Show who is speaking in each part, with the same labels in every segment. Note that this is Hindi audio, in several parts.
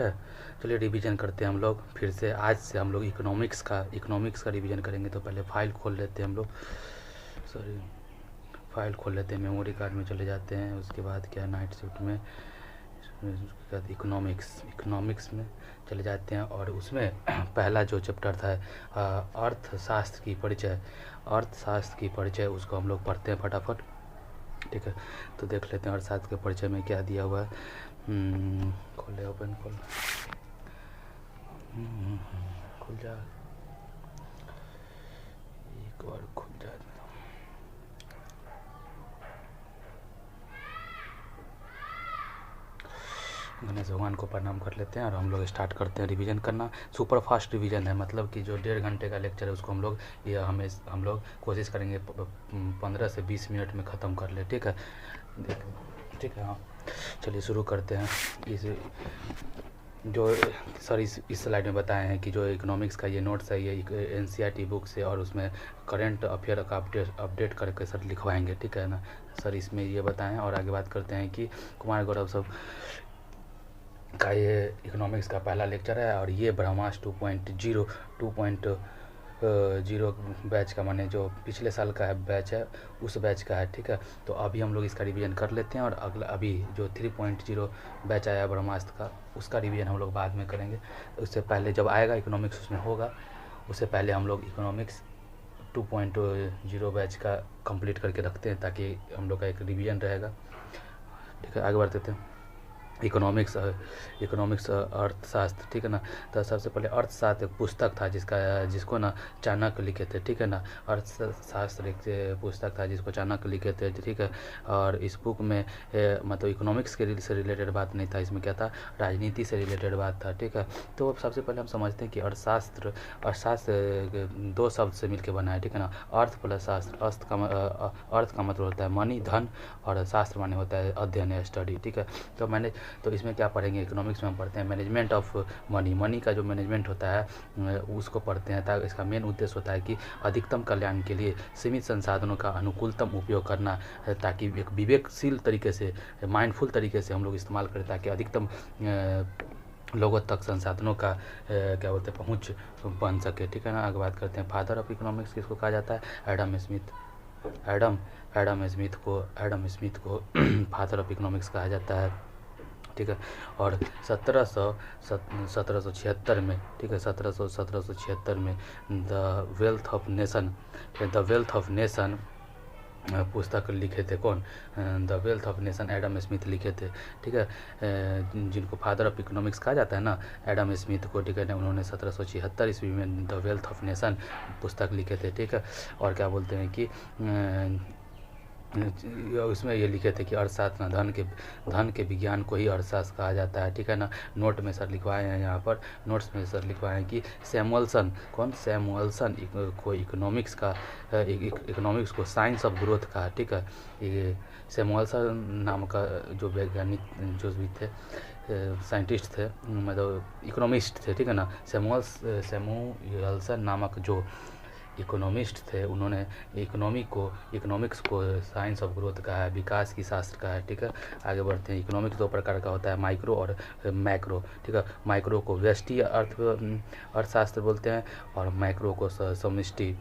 Speaker 1: है। चलिए रिवीजन करते हैं हम लोग फिर से। आज से हम लोग इकोनॉमिक्स का रिवीजन करेंगे। तो पहले फाइल खोल लेते हैं हम लोग, सॉरी फाइल खोल लेते हैं, मेमोरी कार्ड में चले जाते हैं। उसके बाद क्या है, नाइट शिफ्ट में, उसके बाद इकोनॉमिक्स में चले जाते हैं। और उसमें पहला जो चैप्टर था अर्थशास्त्र की परिचय, उसको हम लोग पढ़ते हैं फटाफट, ठीक है। तो देख लेते हैं अर्थशास्त्र के परिचय में क्या दिया हुआ है। खोले, ओपन खोल, खुल जा, एक बार खुल जा। गणेश भगवान को प्रणाम कर लेते हैं और हम लोग स्टार्ट करते हैं रिवीजन करना। सुपर फास्ट रिवीजन है, मतलब कि जो 1.5 घंटे का लेक्चर है उसको हम लोग कोशिश करेंगे 15 से 20 मिनट में ख़त्म कर ले, ठीक है। ठीक है, हाँ चलिए शुरू करते हैं। जो सर इस स्लाइड में बताए हैं कि जो इकोनॉमिक्स का ये नोट्स है, ये एनसीईआरटी बुक से, और उसमें करंट अफेयर का अपडेट करके सर लिखवाएंगे, ठीक है ना। सर इसमें ये बताएं और आगे बात करते हैं कि कुमार गौरव सब का ये इकोनॉमिक्स का पहला लेक्चर है। और ये ब्रह्मास्त्र 2.0 बैच का, माने जो पिछले साल का है बैच है, उस बैच का है, ठीक है। तो अभी हम लोग इसका रिवीजन कर लेते हैं और अगला अभी जो 3.0 बैच आया ब्रह्मास्त्र का, उसका रिवीजन हम लोग बाद में करेंगे। उससे पहले जब आएगा इकोनॉमिक्स उसमें होगा, उससे पहले हम लोग इकोनॉमिक्स 2.0 बैच का कंप्लीट करके रखते हैं ताकि हम लोग का एक रिवीजन रहेगा, ठीक है। आगे बढ़ते हैं। इकोनॉमिक्स अर्थशास्त्र, ठीक है ना। तो सबसे पहले अर्थशास्त्र एक पुस्तक था जिसको ना चाणक्य लिखे थे, ठीक है ना। अर्थशास्त्र एक पुस्तक था जिसको चाणक्य लिखे थे, ठीक है। और इस बुक में मतलब इकोनॉमिक्स के से रिलेटेड बात नहीं था, इसमें क्या था, राजनीति से रिलेटेड बात था, ठीक है। तो सबसे पहले हम समझते हैं कि अर्थशास्त्र 2 शब्द से मिलकर बना है, ठीक है ना। अर्थ प्लस शास्त्र। अर्थ का मतलब होता है मनी, धन, और शास्त्र माने होता है अध्ययन या स्टडी, ठीक है। तो इसमें क्या पढ़ेंगे, इकोनॉमिक्स में हम पढ़ते हैं मैनेजमेंट ऑफ मनी का जो मैनेजमेंट होता है उसको पढ़ते हैं। ताकि इसका मेन उद्देश्य होता है कि अधिकतम कल्याण के लिए सीमित संसाधनों का अनुकूलतम उपयोग करना, ताकि एक विवेकशील तरीके से, माइंडफुल तरीके से हम लोग इस्तेमाल करें, ताकि अधिकतम लोगों तक संसाधनों का क्या बोलते हैं पहुँच बन सके, ठीक है ना। आगे बात करते हैं फादर ऑफ इकोनॉमिक्स किसको कहा जाता है, एडम स्मिथ को फादर ऑफ इकोनॉमिक्स कहा जाता है, ठीक है। और 1776 में, ठीक है, 1776 में द वेल्थ ऑफ नेशन पुस्तक लिखे थे। कौन, the wealth of nation Adam Smith लिखे थे, ठीक है। जिनको फादर ऑफ इकोनॉमिक्स कहा जाता है ना, एडम स्मिथ को, ठीक है, उन्होंने 1776 ईस्वी में द वेल्थ ऑफ नेशन पुस्तक लिखे थे, ठीक है। और क्या बोलते हैं कि उसमें ये लिखे थे कि अर्थशास्त्र धन के विज्ञान को ही अर्थशास्त्र कहा जाता है, ठीक है ना। नोट में सर लिखवाए हैं, यहाँ पर नोट्स में सर लिखवाए हैं कि सैमुअल्सन को इकोनॉमिक्स को साइंस ऑफ ग्रोथ कहा, ठीक है। ये सैमुअल्सन नाम का जो वैज्ञानिक जो भी थे, साइंटिस्ट थे, मतलब इकोनॉमिस्ट थे, ठीक है ना। सैमुअल्सन नामक जो इकोनॉमिस्ट थे, उन्होंने इकोनॉमिक्स को साइंस ऑफ ग्रोथ का है, विकास की शास्त्र का है, ठीक है। आगे बढ़ते हैं। इकोनॉमिक्स 2 प्रकार का होता है, माइक्रो और मैक्रो, ठीक है। माइक्रो को व्यष्टि अर्थशास्त्र बोलते हैं और मैक्रो को समष्टि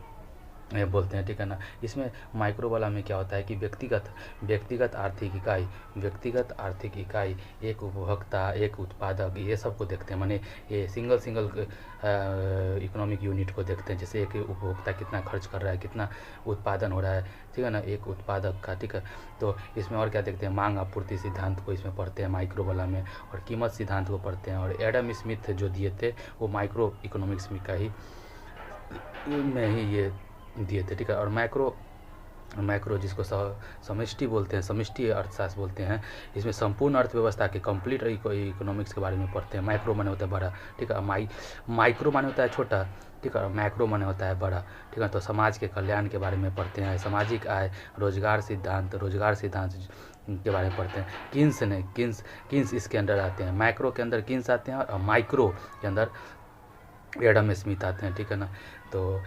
Speaker 1: बोलते हैं, ठीक है ना। इसमें माइक्रो वाला में क्या होता है कि व्यक्तिगत आर्थिक इकाई, एक उपभोक्ता, एक उत्पादक, ये सब को देखते हैं। माने ये सिंगल इकोनॉमिक यूनिट को देखते हैं, जैसे एक उपभोक्ता कितना खर्च कर रहा है, कितना उत्पादन हो रहा है, ठीक है ना, एक उत्पादक का, ठीक है। तो इसमें और क्या देखते हैं, मांग आपूर्ति सिद्धांत को इसमें पढ़ते हैं माइक्रो वाला में, और कीमत सिद्धांत को पढ़ते हैं। और एडम स्मिथ जो दिए थे वो माइक्रो इकोनॉमिक्स में ही ये दिए थे, ठीक है। और मैक्रो जिसको समष्टि बोलते हैं, समष्टि अर्थशास्त्र बोलते हैं, इसमें संपूर्ण अर्थव्यवस्था के कंप्लीट इकोनॉमिक्स के बारे में पढ़ते हैं। माइक्रो माने होता है बड़ा, ठीक है। माइक्रो माने होता है छोटा, ठीक है, और मैक्रो माने होता है बड़ा, ठीक है। तो समाज के कल्याण के बारे में पढ़ते हैं, सामाजिक आय, रोजगार सिद्धांत के बारे में पढ़ते हैं। किन्स इसके अंदर आते हैं, मैक्रो के अंदर किन्स आते हैं और माइक्रो के अंदर एडम स्मिथ आते हैं, ठीक है ना। तो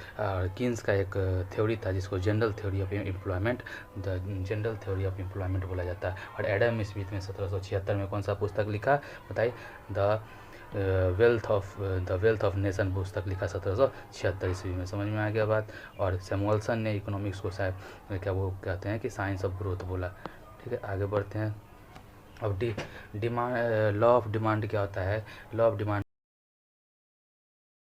Speaker 1: किन्स का एक थ्योरी था जिसको जनरल थ्योरी ऑफ एम्प्लॉयमेंट बोला जाता है। और एडम स्मिथ ने 1776 में कौन सा पुस्तक लिखा, बताइए, the the wealth of nation पुस्तक लिखा 1776 ईस्वी में। समझ में आ गया बात। और सैमुअल्सन ने इकोनॉमिक्स को शायद क्या वो कहते हैं कि साइंस ऑफ ग्रोथ बोला। ठीक है, आगे बढ़ते हैं। अब डिमांड लॉ ऑफ डिमांड क्या होता है? Law of demand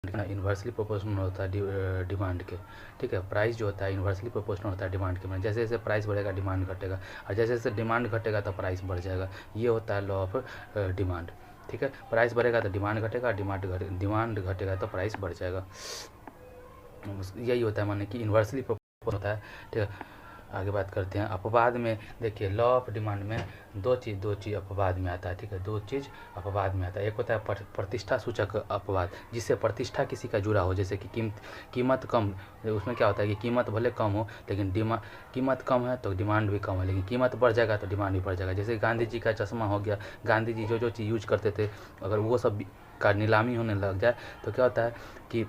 Speaker 1: inversely proportional होता है डिमांड के। ठीक है, प्राइस जो होता है इन्वर्सली प्रोपोर्शनल होता है डिमांड के। जैसे जैसे प्राइस बढ़ेगा डिमांड घटेगा, और जैसे जैसे डिमांड घटेगा तो प्राइस बढ़ जाएगा। ये होता है लॉ ऑफ डिमांड। ठीक है, प्राइस बढ़ेगा तो डिमांड घटेगा, डिमांड घटेगा तो प्राइस बढ़ जाएगा। यही होता है, माने कि इन्वर्सली प्रोपोर्शनल होता है। ठीक है, आगे बात करते हैं। अपवाद में देखिए, लॉ ऑफ डिमांड में दो चीज़ अपवाद में आता है। ठीक है, दो चीज़ अपवाद में आता है। एक होता है प्रतिष्ठा सूचक अपवाद, जिससे प्रतिष्ठा किसी का जुड़ा हो, जैसे कि कीमत कम। उसमें क्या होता है कि कीमत भले कम हो लेकिन कीमत कम है तो डिमांड भी कम है, लेकिन कीमत बढ़ जाएगा तो डिमांड भी बढ़ जाएगा। जैसे गांधी जी का चश्मा हो गया, गांधी जी जो चीज़ यूज करते थे, अगर वो सब का नीलामी होने लग जाए तो क्या होता है कि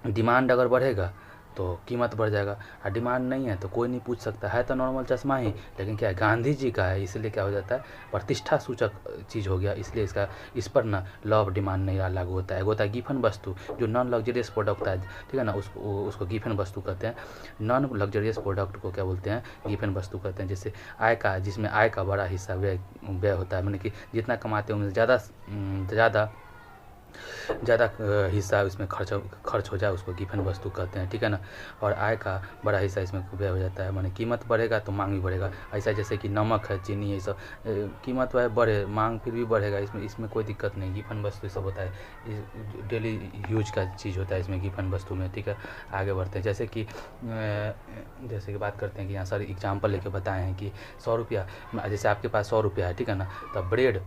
Speaker 1: डिमांड अगर बढ़ेगा तो कीमत बढ़ जाएगा, और डिमांड नहीं है तो कोई नहीं पूछ सकता है। तो नॉर्मल चश्मा ही, लेकिन क्या है गांधी जी का है, इसलिए क्या हो जाता है प्रतिष्ठा सूचक चीज़ हो गया, इसलिए इस पर ना लॉ ऑफ डिमांड नहीं लागू होता है। होता है गिफन वस्तु, जो नॉन लग्जरियस प्रोडक्ट होता है, ठीक है ना, उसको गिफन वस्तु कहते हैं। नॉन लग्जरियस प्रोडक्ट को क्या बोलते हैं? गिफन वस्तु कहते हैं। जैसे जिसमें आय का बड़ा हिस्सा व्यय होता है, मैंने कि जितना कमाते हैं उनमें ज़्यादा हिस्सा इसमें खर्च हो जाए, उसको गिफन वस्तु कहते हैं। ठीक है ना, और आय का बड़ा हिस्सा इसमें व्यय हो जाता है। माने कीमत बढ़ेगा तो मांग भी बढ़ेगा। ऐसा जैसे कि नमक है, चीनी, ये सब कीमत वह बढ़े, मांग फिर भी बढ़ेगा, इसमें कोई दिक्कत नहीं। गिफन वस्तु ये सब होता है, डेली यूज का चीज़ होता है इसमें गिफन वस्तु में। ठीक है, आगे बढ़ते हैं। जैसे कि बात करते हैं कि यहाँ सर एग्जाम्पल लेके बताए हैं कि 100 रुपया, जैसे आपके पास 100 रुपया है, ठीक है ना, तो ब्रेड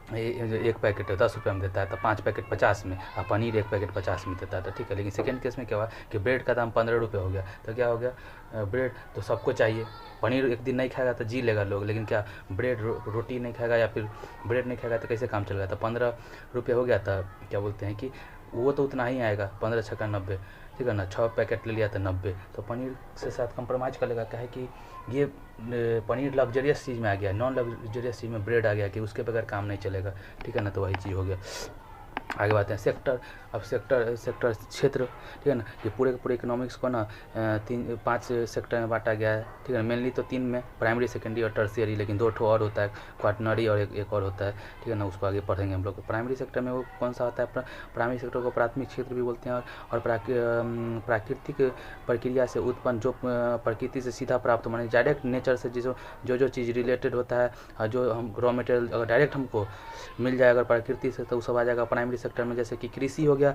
Speaker 1: एक पैकेट 10 रुपये में देता है, तो 5 पैकेट 50 में, और पनीर एक पैकेट 50 में देता था। ठीक है, लेकिन सेकेंड केस में क्या हुआ कि ब्रेड का दाम 15 रुपये हो गया, तो क्या हो गया, ब्रेड तो सबको चाहिए, पनीर एक दिन नहीं खाएगा तो जी लेगा लोग, लेकिन क्या ब्रेड रोटी नहीं खाएगा या फिर ब्रेड नहीं खाएगा तो कैसे काम चलेगा। तो 15 रुपये हो गया, था क्या बोलते हैं कि वो तो उतना ही आएगा, 15 छक्का 90, ठीक है ना, 6 पैकेट ले लिया था 90, तो पनीर से साथ कंप्रोमाइज़ कर लेगा। क्या है कि ये पनीर लग्जरियस चीज़ में आ गया, नॉन लग्जरियस चीज़ में ब्रेड आ गया कि उसके बगैर काम नहीं चलेगा। ठीक है ना, तो वही चीज़ हो गया। आगे बात है सेक्टर। अब सेक्टर क्षेत्र, ठीक है ना, ये पूरे इकोनॉमिक्स को ना 5 सेक्टर में बांटा गया है। ठीक है, मेनली तो 3 में, प्राइमरी, सेकेंडरी और टर्शियरी, लेकिन 2 और होता है, क्वाटनरी और एक और होता है। ठीक है ना, उसको आगे पढ़ेंगे हम लोग। प्राइमरी सेक्टर में वो कौन सा होता है? प्राइमरी सेक्टर को प्राथमिक क्षेत्र भी बोलते हैं, और प्राकृतिक प्रक्रिया से उत्पन्न, जो प्रकृति से सीधा प्राप्त, माने डायरेक्ट नेचर से जो चीज़ रिलेटेड होता है, और जो हम रॉ मटेरियल अगर डायरेक्ट हमको मिल जाए अगर प्रकृति से, तो वो सब आ जाएगा प्राइमरी सेक्टर में। जैसे कि कृषि हो गया,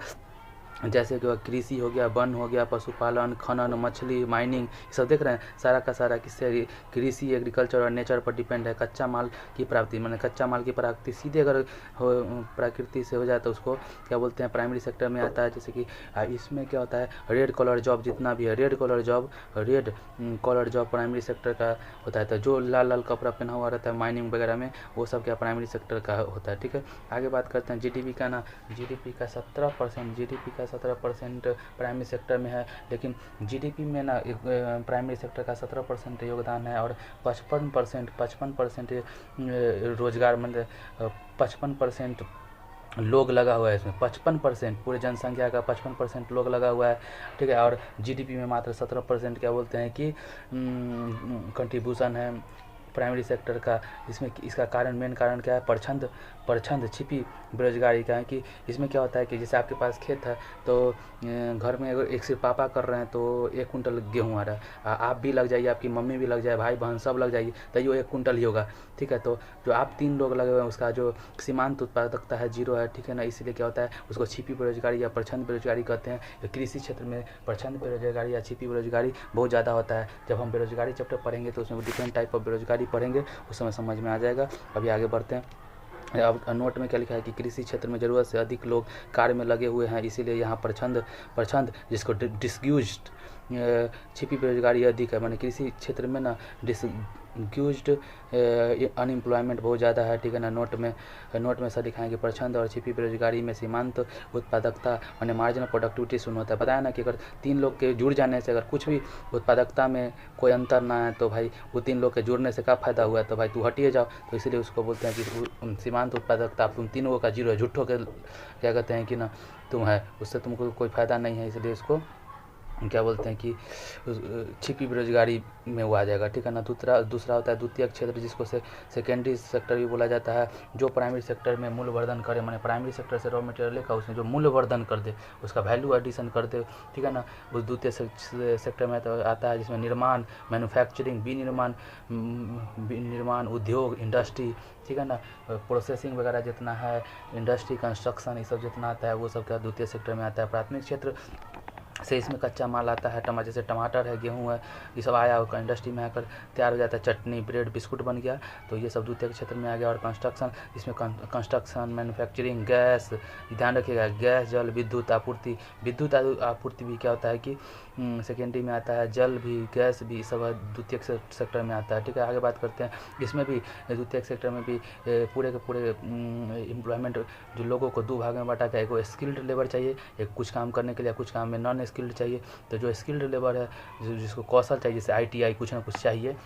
Speaker 1: वन हो गया, पशुपालन, खनन, मछली, माइनिंग, ये सब देख रहे हैं, सारा का सारा किससे? कृषि, एग्रीकल्चर और नेचर पर डिपेंड है। कच्चा माल की प्राप्ति, माने कच्चा माल की प्राप्ति सीधे अगर प्रकृति से हो जाए तो उसको क्या बोलते हैं? प्राइमरी सेक्टर में आता है। जैसे कि इसमें क्या होता है, रेड कलर जॉब जितना भी है, red collar job primary sector का होता है। तो जो लाल कपड़ा पहना हुआ रहता है माइनिंग वगैरह में, वो सब क्या प्राइमरी सेक्टर का होता है। ठीक है, आगे बात करते हैं जीडीपी का ना। जीडीपी का 17% प्राइमरी सेक्टर में है, लेकिन जीडीपी में ना प्राइमरी सेक्टर का 17% योगदान है, और 55% रोजगार, मतलब 55% लोग लगा हुआ है इसमें, 55% पूरे जनसंख्या का 55% लोग लगा हुआ है। ठीक है, और जीडीपी में मात्र 17% क्या बोलते हैं कि कंट्रीब्यूशन है प्राइमरी सेक्टर का। इसका मेन कारण क्या है? परछंद छिपी बेरोजगारी का है। कि इसमें क्या होता है कि जैसे आपके पास खेत है, तो घर में अगर एक सिर्फ पापा कर रहे हैं तो 1 कुंटल गेहूँ आ रहा है, आप भी लग जाइए, आपकी मम्मी भी लग जाए, भाई बहन सब लग जाइए, तो 1 कुंटल ही होगा। ठीक है, तो जो आप 3 लोग लगे हुए हैं उसका जो सीमांत उत्पादकता है 0 है। ठीक है ना, इसलिए क्या होता है, उसको छिपी बेरोजगारी या परछंद बेरोजगारी कहते हैं। कृषि क्षेत्र में परछंद बेरोजगारी या छिपी बेरोजगारी बहुत ज़्यादा होता है। जब हम बेरोजगारी चैप्टर पढ़ेंगे तो उसमें डिफरेंट टाइप ऑफ बेरोजगारी पढ़ेंगे, उस समय समझ में आ जाएगा। अभी आगे बढ़ते हैं। अब नोट में क्या लिखा है कि कृषि क्षेत्र में ज़रूरत से अधिक लोग कार्य में लगे हुए हैं, इसीलिए यहाँ परछंद जिसको डिसग्यूज्ड छिपी बेरोजगारी अधिक है। माने कृषि क्षेत्र में ना यूज्ड अनएम्प्लॉयमेंट बहुत ज़्यादा है, ठीक है ना। नोट में सर दिखाएंगे प्रछंद और छिपी बेरोजगारी में सीमांत उत्पादकता और मार्जिनल प्रोडक्टिविटी शून्य होता है। बताया ना कि अगर 3 लोग के जुड़ जाने से अगर कुछ भी उत्पादकता में कोई अंतर ना है तो भाई वो 3 लोग के जुड़ने से क्या फ़ायदा हुआ, तो भाई तू हटिए जाओ। तो इसीलिए उसको बोलते हैं कि सीमांत उत्पादकता तुम तीनों का जीरो है, झूठों के क्या कहते हैं कि ना तुम है, उससे तुमको कोई फ़ायदा नहीं है, इसलिए इसको क्या बोलते हैं कि छिपी बेरोजगारी में वो आ जाएगा, ठीक है ना। दूसरा होता है द्वितीयक क्षेत्र, जिसको सेकेंडरी सेक्टर भी बोला जाता है, जो प्राइमरी सेक्टर में मूल्यवर्धन करे, माने प्राइमरी सेक्टर से रॉ मटेरियल लेकर उसमें जो मूल्यवर्धन कर दे, उसका वैल्यू एडिशन कर दे, ठीक है ना। उस द्वितीय सेक्टर में तो आता है जिसमें निर्माण, मैन्युफैक्चरिंग, विनिर्माण, उद्योग, इंडस्ट्री, ठीक है ना, प्रोसेसिंग वगैरह जितना है, इंडस्ट्री, कंस्ट्रक्शन, ये सब जितना आता है वो सब क्या द्वितीय सेक्टर में आता है। प्राथमिक क्षेत्र से इसमें कच्चा माल आता है, जैसे टमाटर है, गेहूँ है, ये सब आया होगा इंडस्ट्री में आकर तैयार हो जाता है, चटनी, ब्रेड, बिस्कुट बन गया, तो ये सब द्वितीय क्षेत्र में आ गया। और कंस्ट्रक्शन, इसमें कंस्ट्रक्शन, मैन्युफैक्चरिंग, गैस, ध्यान रखिएगा, गैस, जल, विद्युत आपूर्ति भी क्या होता है कि सेकेंडरी में आता है, जल भी, गैस भी, सब द्वितीय सेक्टर में आता है, ठीक है। आगे बात करते हैं, इसमें भी द्वितीय सेक्टर में भी पूरे के पूरे एम्प्लॉयमेंट जो लोगों को 2 भाग में बांटा गया, एक स्किल्ड लेबर चाहिए, एक कुछ काम करने के लिए, कुछ काम में नॉन स्किल्ड चाहिए। तो जो स्किल्ड लेबर है, जिसको कौशल चाहिए, जैसे ITI कुछ ना कुछ चाहिए,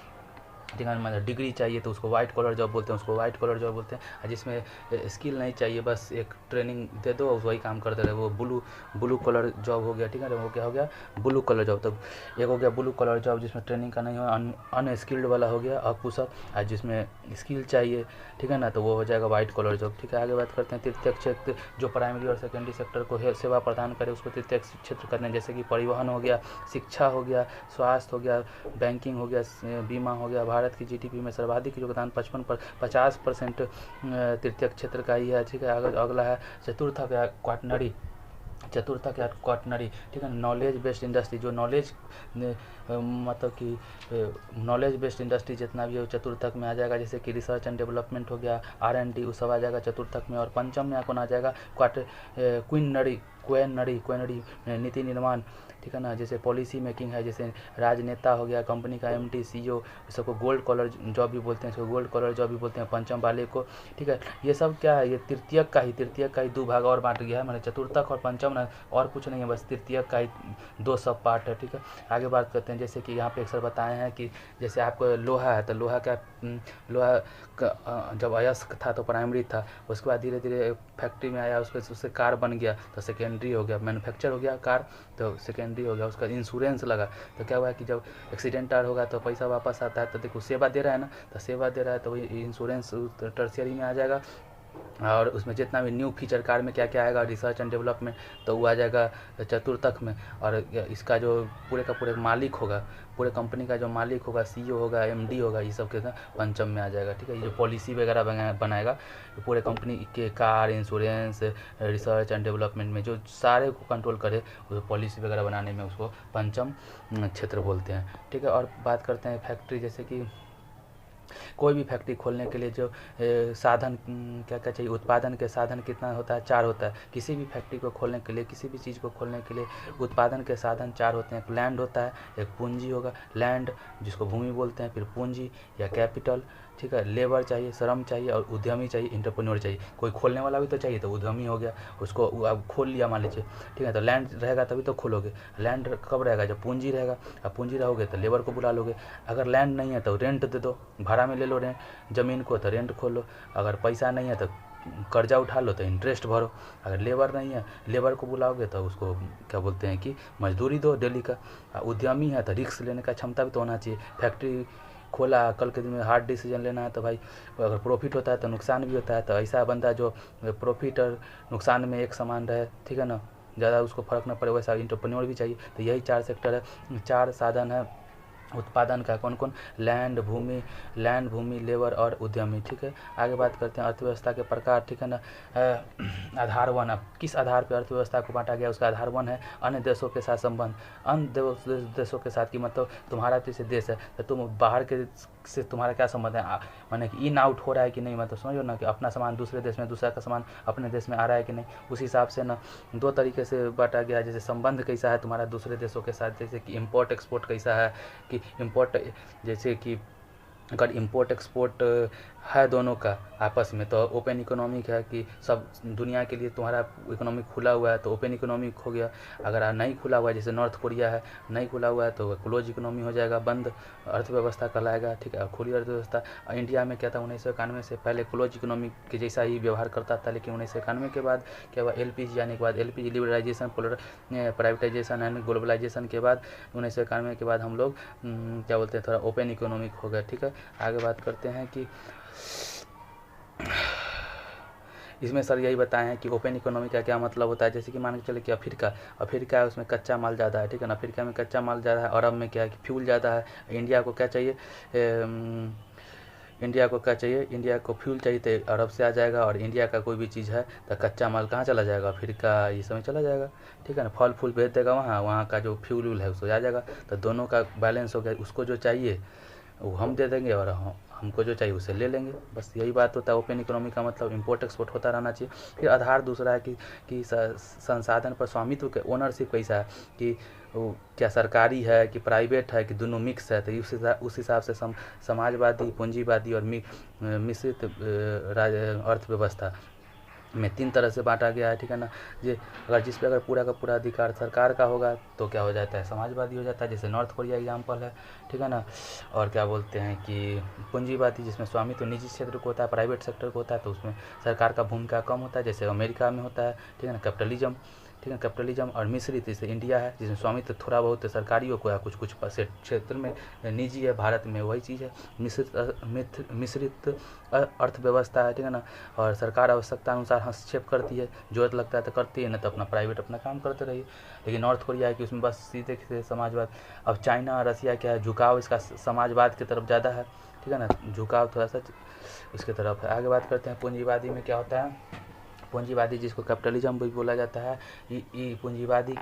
Speaker 1: ठीक है, मतलब डिग्री चाहिए, तो उसको वाइट कॉलर जॉब बोलते हैं, और जिसमें स्किल नहीं चाहिए, बस एक ट्रेनिंग दे दो वही काम करते रहे, वो ब्लू कॉलर जॉब हो गया, ठीक है। वो क्या हो गया, ब्लू कॉलर जॉब। तब एक हो गया ब्लू कॉलर जॉब जिसमें ट्रेनिंग का नहीं हो, अनस्किल्ड वाला हो गया अकुशल, और जिसमें स्किल चाहिए, ठीक है ना, तो वो हो जाएगा वाइट कॉलर जॉब, ठीक है। आगे बात करते हैं तृतीय क्षेत्र, जो प्राइमरी और सेकेंडरी सेक्टर को सेवा प्रदान करे उसको तृतीय क्षेत्र करते हैं, जैसे कि परिवहन हो गया, शिक्षा हो गया, स्वास्थ्य हो गया, बैंकिंग हो गया, बीमा हो गया। भारत की GDP में सर्वाधिक योगदान 50% तृतीय क्षेत्र का ही है, ठीक है। अगला है चतुर्थ क्वाटनरी, ठीक है। नॉलेज बेस्ड इंडस्ट्री, जो नॉलेज मतलब कि नॉलेज बेस्ड इंडस्ट्री जितना भी है चतुर्थक में आ जाएगा, जैसे कि रिसर्च एंड डेवलपमेंट हो गया, R&D, वो सब आ जाएगा चतुर्थक में। और पंचम में कौन आ जाएगा, क्वेनरी नीति निर्माण, ठीक है ना, जैसे पॉलिसी मेकिंग है, जैसे राजनेता हो गया, कंपनी का MD, CEO, सबको गोल्ड कॉलर जॉब भी बोलते हैं, इसको गोल्ड कॉलर जॉब भी बोलते हैं पंचम वाले को, ठीक है। ये सब क्या है, ये तृतीयक का ही 2 भाग और बांट गया है, मतलब चतुर्थक और पंचम ना, और कुछ नहीं है, बस तृतीयक का ही 2 सब पार्ट है, ठीक है। आगे बात करते हैं, जैसे कि यहाँ पे अक्सर बताए हैं कि जैसे आपको लोहा है, तो लोहा जब अयस्क था तो प्राइमरी था, उसके बाद धीरे धीरे फैक्ट्री में आया, उससे कार बन गया तो सेकेंडरी हो गया, मैन्युफैक्चर हो गया कार तो सेकेंडरी हो गया। उसका इंश्योरेंस लगा तो क्या हुआ कि जब एक्सीडेंट होगा तो पैसा वापस आता है, तो देखो सेवा दे रहा है ना, तो सेवा दे रहा है तो वही इंश्योरेंस टर्शियरी में आ जाएगा। और उसमें जितना भी न्यू फीचर कार में क्या क्या आएगा, रिसर्च एंड डेवलपमेंट, तो वो आ जाएगा चतुर्थक में। और इसका जो पूरे का पूरे मालिक होगा, पूरे कंपनी का जो मालिक होगा, CEO होगा, MD होगा, ये सब के पंचम में आ जाएगा, ठीक है। ये जो पॉलिसी वगैरह बनाएगा पूरे कंपनी के car, insurance, research and development में जो सारे को कंट्रोल करे, वो पॉलिसी वगैरह बनाने में उसको पंचम क्षेत्र बोलते हैं, ठीक है। और बात करते हैं फैक्ट्री, जैसे कि कोई भी फैक्ट्री खोलने के लिए जो साधन क्या क्या चाहिए, उत्पादन के साधन कितना होता है, 4 होता है। किसी भी फैक्ट्री को खोलने के लिए, किसी भी चीज़ को खोलने के लिए उत्पादन के साधन 4 होते हैं। एक लैंड होता है, एक पूंजी होगा, लैंड जिसको भूमि बोलते हैं, फिर पूंजी या कैपिटल, ठीक है, लेबर चाहिए, श्रम चाहिए, और उद्यमी चाहिए, एंटरप्रेन्योर चाहिए। कोई खोलने वाला भी तो चाहिए, तो उद्यमी हो गया, उसको अब खोल लिया मान लीजिए, ठीक है, तो लैंड रहेगा तभी तो खोलोगे। लैंड कब रहेगा, जब पूंजी रहेगा, अब पूंजी रहोगे तो लेबर को बुला लोगे। अगर लैंड नहीं है तो रेंट दे दो, भाड़ा में ले लो रेंट ज़मीन को, तो रेंट खोलो। अगर पैसा नहीं है तो कर्जा उठा लो, तो इंटरेस्ट भरो। अगर लेबर नहीं है, लेबर को बुलाओगे तो उसको क्या बोलते हैं कि मजदूरी दो डेली का। उद्यमी है तो रिस्क लेने का क्षमता भी तो होना चाहिए। फैक्ट्री खोला, कल के दिन में हार्ड डिसीजन लेना है, तो भाई अगर प्रॉफिट होता है तो नुकसान भी होता है, तो ऐसा बंदा जो प्रॉफिट और नुकसान में एक समान रहे, ठीक है ना, ज़्यादा उसको फर्क ना पड़े, वैसा एंटरप्रेन्योर भी चाहिए। तो यही 4 सेक्टर है, 4 साधन है उत्पादन का, कौन कौन, लैंड, भूमि, लेबर और उद्यमी, ठीक है। आगे बात करते हैं अर्थव्यवस्था के प्रकार, ठीक है ना। आधार 1, अब किस आधार पर अर्थव्यवस्था को बांटा गया, उसका आधार 1 है अन्य देशों के साथ संबंध। अन्य देशों के साथ की मतलब तुम्हारा जैसे देश है तो तुम बाहर के से तुम्हारा क्या संबंध है, माने कि इन आउट हो रहा है कि नहीं, मतलब समझो ना कि अपना सामान दूसरे देश में, दूसरा का सामान अपने देश में आ रहा है कि नहीं। उस हिसाब से ना 2 तरीके से बांटा गया, जैसे संबंध कैसा है तुम्हारा दूसरे देशों के साथ, जैसे कि इम्पोर्ट एक्सपोर्ट कैसा है, कि इम्पोर्ट जैसे कि अगर इम्पोर्ट एक्सपोर्ट है दोनों का आपस में, तो ओपन इकोनॉमिक है कि सब दुनिया के लिए तुम्हारा इकोनॉमिक खुला हुआ है, तो ओपन इकोनॉमिक हो गया। अगर नहीं खुला हुआ है, जैसे नॉर्थ कोरिया है, नहीं खुला हुआ है, तो क्लोज इकोनॉमी हो जाएगा, बंद अर्थव्यवस्था कहलाएगा, ठीक है। खुली अर्थव्यवस्था इंडिया में क्या था, 1991 से पहले क्लोज इकोनॉमिक के जैसा ही व्यवहार करता था, लेकिन 1991 के बाद क्या हुआ, LPG आने के बाद, LPG liberalisation, privatisation and globalisation के बाद 1991 के बाद हम लोग क्या बोलते हैं, थोड़ा ओपन इकोनॉमिक हो गया, ठीक है। आगे बात करते हैं कि इसमें सर यही बताए हैं कि ओपन इकोनॉमी का क्या मतलब होता है। जैसे कि मान के चले कि अफ्रीका है, उसमें कच्चा माल ज़्यादा है, ठीक है ना। अफ्रीका में कच्चा माल ज़्यादा है, अरब में क्या है कि फ्यूल ज़्यादा है। इंडिया को क्या चाहिए, इंडिया को फ्यूल चाहिए, तो अरब से आ जाएगा। और इंडिया का कोई भी चीज़ है तो कच्चा माल कहाँ चला जाएगा, अफ्रीका ये समय चला जाएगा, ठीक है ना। फल फूल भेज देगा वहाँ का जो फ्यूल है उसको आ जाएगा, तो दोनों का बैलेंस हो गया। उसको जो चाहिए वो हम दे देंगे और हमको जो चाहिए उसे ले लेंगे, बस यही बात होता है। ओपन इकोनॉमी का मतलब इम्पोर्ट एक्सपोर्ट होता रहना चाहिए। फिर आधार दूसरा है कि संसाधन पर स्वामित्व के ओनरशिप कैसा है, कि वो क्या सरकारी है कि प्राइवेट है कि दोनों मिक्स है, तो उस हिसाब से समाजवादी, पूंजीवादी और मिश्रित अर्थव्यवस्था में 3 तरह से बांटा गया है, ठीक है ना। ये जिस पे अगर पूरा का पूरा अधिकार सरकार का होगा तो क्या हो जाता है, समाजवादी हो जाता है, जैसे नॉर्थ कोरिया एग्जाम्पल है, ठीक है ना। और क्या बोलते हैं कि पूंजीवादी, जिसमें स्वामित्व तो निजी क्षेत्र को होता है, प्राइवेट सेक्टर को होता है, तो उसमें सरकार का भूमिका कम होता है, जैसे अमेरिका में होता है, ठीक है ना, कैपिटलिज्म, ठीक है, कैपिटलिज्म। और मिश्रित, जैसे इंडिया है जिसमें स्वामित्व थोड़ा बहुत सरकारियों को है, कुछ कुछ क्षेत्र में निजी है, भारत में वही चीज़ है, मिश्रित अर्थव्यवस्था है, ठीक है ना। और सरकार आवश्यकता अनुसार हस्तक्षेप करती है, जरूरत लगता है तो करती है, न तो अपना प्राइवेट अपना काम करते रहिए। लेकिन नॉर्थ कोरिया है कि उसमें बस सीधे सीधे समाजवाद। अब चाइना और रसिया क्या है, झुकाव इसका समाजवाद की तरफ ज़्यादा है, ठीक है ना, झुकाव थोड़ा सा इसके तरफ है। आगे बात करते हैं पूंजीवादी में क्या होता है। पूंजीवादी जिसको कैपिटलिज्म भी बोला जाता है, ये पूंजीवादी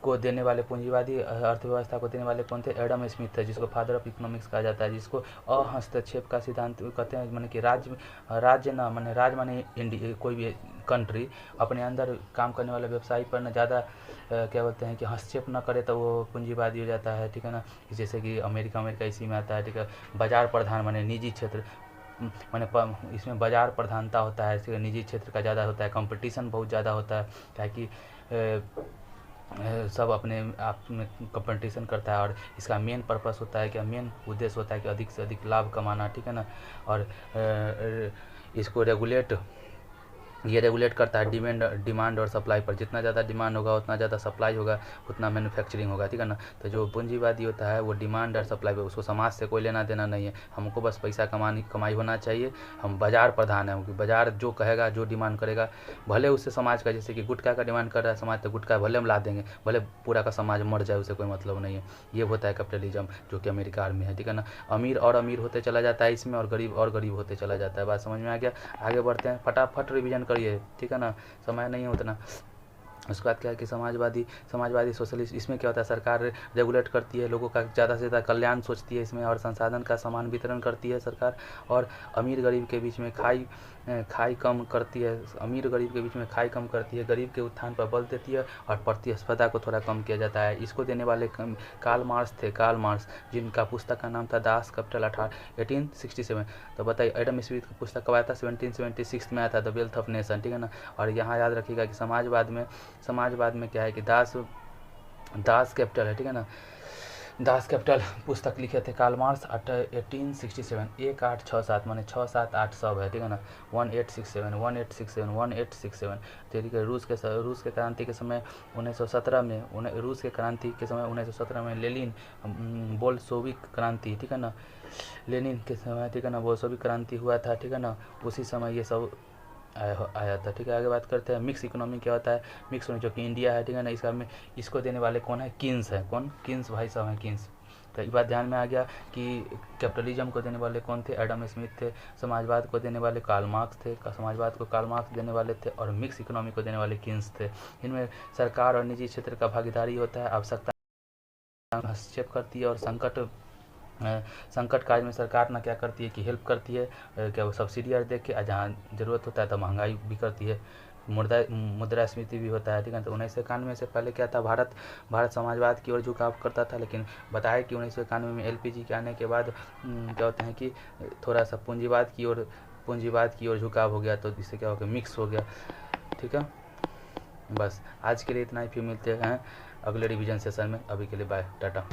Speaker 1: को देने वाले, पूंजीवादी अर्थव्यवस्था को देने वाले कौन थे, एडम स्मिथ है, जिसको फादर ऑफ इकोनॉमिक्स कहा जाता है, जिसको अहस्तक्षेप का सिद्धांत कहते हैं। माने कि राज्य ना माने राज्य माने इंडिया, कोई भी कंट्री अपने अंदर काम करने वाले व्यवसायी पर न ज़्यादा क्या बोलते हैं कि हस्तक्षेप न करे तो वो पूंजीवादी हो जाता है, ठीक है ना। जैसे कि अमेरिका इसी में आता है, ठीक है। बाजार प्रधान माने निजी क्षेत्र, माने इसमें बाजार प्रधानता होता है, इसलिए निजी क्षेत्र का ज़्यादा होता है, कंपटीशन बहुत ज़्यादा होता है, ताकि सब अपने आप में कंपटीशन करता है। और इसका मेन पर्पस होता है कि मेन उद्देश्य होता है कि अधिक से अधिक लाभ कमाना, ठीक है ना। और इसको ये रेगुलेट करता है डिमांड और सप्लाई पर। जितना ज़्यादा डिमांड होगा उतना ज़्यादा सप्लाई होगा, उतना मैन्युफैक्चरिंग होगा, ठीक है ना। तो जो पूंजीवादी होता है वो डिमांड और सप्लाई पर, उसको समाज से कोई लेना देना नहीं है, हमको बस पैसा कमाई होना चाहिए। हम बाजार प्रधान है, क्योंकि बाजार जो कहेगा, जो डिमांड करेगा, भले उससे समाज का, जैसे कि गुटखा का डिमांड कर रहा है समाज, तो गुटखा भले हम ला देंगे, भले पूरा का समाज मर जाए, उसे कोई मतलब नहीं है। ये होता है कैपिटलिज्म, जो कि अमेरिका में है, ठीक है ना। अमीर होते चला जाता है इसमें, और गरीब होते चला जाता है। बात समझ में आ गया। आगे बढ़ते हैं, फटाफट रिवीजन करिए, ठीक है ना, समय नहीं है उतना। उसके बाद क्या है कि समाजवादी सोशलिस्ट, इसमें क्या होता है, सरकार रेगुलेट करती है, लोगों का ज़्यादा से ज़्यादा कल्याण सोचती है इसमें, और संसाधन का समान वितरण करती है सरकार। और अमीर गरीब के बीच में खाई कम करती है, अमीर गरीब के बीच में खाई कम करती है, गरीब के उत्थान पर बल देती है, और प्रतिस्पर्धा को थोड़ा कम किया जाता है। इसको देने वाले कार्ल मार्क्स, जिनका पुस्तक का नाम था दास कैपिटल 1867। तो बताइए एडम स्मिथ की पुस्तक कब आया था, 1776 में आया था, द वेल्थ ऑफ नेशन, ठीक है ना। और यहाँ याद रखिएगा कि समाजवाद में क्या है कि दास कैपिटल है, ठीक है ना। दास कैपिटल पुस्तक लिखे थे कार्ल मार्क्स 1867, 1867 माने 678 सब है, ठीक है ना। 1867 ठीक है। रूस के क्रांति के समय 1917 में, रूस के क्रांति के समय 1917 में लेनिन बोल्शेविक क्रांति, ठीक है ना, लेनिन के समय, ठीक है ना, बोल्शेविक क्रांति हुआ था, ठीक है ना। उसी समय ये सब आया था, ठीक है। आगे बात करते हैं मिक्स इकोनॉमी क्या होता है। मिक्स जो कि इंडिया है, ठीक है ना, इसको देने वाले कौन है, किन्स है, कौन, किन्स भाई साहब हैं, किन्स। तो ये बात ध्यान में आ गया कि कैपिटलिज्म को देने वाले कौन थे, एडम स्मिथ थे। समाजवाद को देने वाले कार्ल मार्क्स थे, समाजवाद को कार्ल मार्क्स देने वाले थे। और मिक्स इकोनॉमी को देने वाले किन्स थे। इनमें सरकार और निजी क्षेत्र का भागीदारी होता है, आवश्यकता हस्तक्षेप करती है, और संकट काल में सरकार ना क्या करती है कि हेल्प करती है, क्या वो सब्सिडी दे के, जहाँ ज़रूरत होता है तो महंगाई भी करती है, मुद्रास्फीति भी होता है, ठीक है। तो 1991 से पहले क्या था, भारत समाजवाद की ओर झुकाव करता था, लेकिन बताया कि 1991 में एलपीजी के आने के बाद क्या होता है कि थोड़ा सा पूंजीवाद की ओर झुकाव हो गया, तो इससे क्या हो गया, मिक्स हो गया, ठीक है। बस आज के लिए इतना ही, फिर मिलते हैं अगले रिवीजन सेशन में। अभी के लिए बाय, टाटा।